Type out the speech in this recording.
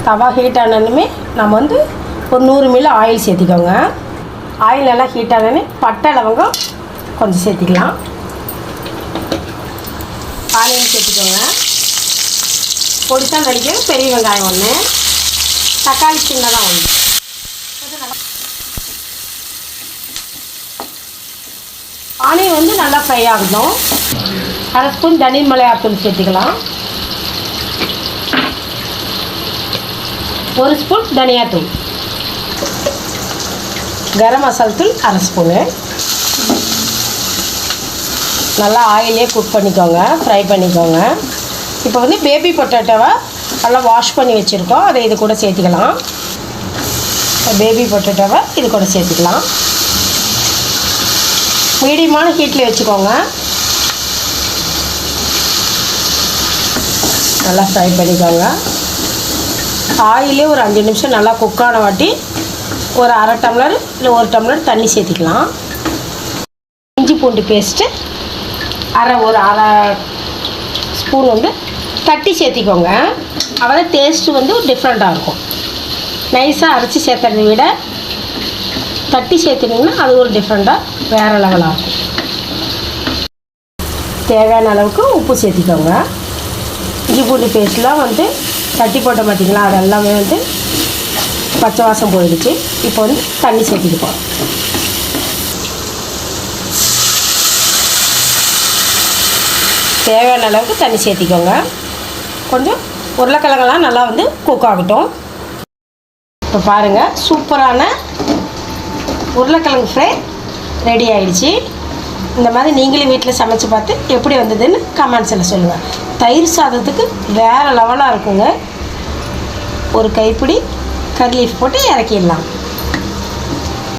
தவா ஹீட் ஆனதுமே நம்ம வந்து ஒரு 100 ml ஆயில் சேர்த்திக்கோங்க. ஆயில் நல்லா ஹீட் ஆனதுமே பட்டை லவங்கம் கொஞ்சம் சேர்த்திக்கலாம். ஆனியன் சேர்த்திக்கோங்க. பொடிசாக நடிக்க பெரிய வெங்காயம் 1, தக்காளி சின்னதாக 1. ஆனியன் வந்து நல்லா ஃப்ரை ஆகணும். 1/2 ஸ்பூன் தனி மிளகாத்தூள் சேர்த்துக்கலாம். 1 ஸ்பூன் தனியாத்தூள், கரம் மசாலா தூள் 1/2 ஸ்பூனு. நல்லா ஆயிலே குக் பண்ணிக்கோங்க, ஃப்ரை பண்ணிக்கோங்க. இப்போ வந்து பேபி பொட்டேட்டோவை நல்லா வாஷ் பண்ணி வச்சுருக்கோம், அதை இது கூட சேர்த்துக்கலாம். பேபி பொட்டேட்டோவை இது கூட சேர்த்துக்கலாம். மீடியமான ஹீட்டில் வச்சுக்கோங்க. நல்லா ஃப்ரை பண்ணிக்கோங்க. ஆயிலே ஒரு 5 நிமிஷம் நல்லா குக்கான வாட்டி ஒரு 1/2 டம்ளர் இல்லை 1 டம்ளர் தண்ணி சேர்த்திக்கலாம். இஞ்சி பூண்டு பேஸ்ட்டு ஒரு அரை ஸ்பூன் வந்து தட்டி சேர்த்திக்கோங்க. அப்போ டேஸ்ட்டு வந்து டிஃப்ரெண்ட்டாக இருக்கும். நைஸாக அரைச்சி சேர்த்துறதை விட தட்டி சேர்த்துனிங்கன்னா அது ஒரு டிஃப்ரெண்ட்டாக வேறு லெவலாக இருக்கும். தேவையான அளவுக்கு உப்பு சேர்த்திக்கோங்க. இஞ்சி பூண்டு பேஸ்ட்லாம் வந்து தட்டி போட்ட பார்த்திங்களா, அது எல்லாமே வந்து பச்சை வாசம் போயிடுச்சு. இப்போ வந்து தண்ணி சேர்த்திக்குப்போம். தேவையான அளவுக்கு தண்ணி சேர்த்திக்கோங்க. கொஞ்சம் உருளைக்கிழங்கெல்லாம் நல்லா வந்து குக் ஆகட்டும். இப்போ பாருங்கள், சூப்பரான உருளைக்கிழங்கு ஃப்ரை ரெடி ஆகிடுச்சு. இந்த மாதிரி நீங்களும் வீட்டில் சமைச்சு பார்த்து எப்படி வந்ததுன்னு கமெண்ட்ஸில் சொல்லுங்கள். தயிர் சாதத்துக்கு வேறு லெவலாக இருக்குங்க. ஒரு கைப்பிடி கறி லீஃப் போட்டு இறக்கிடலாம்.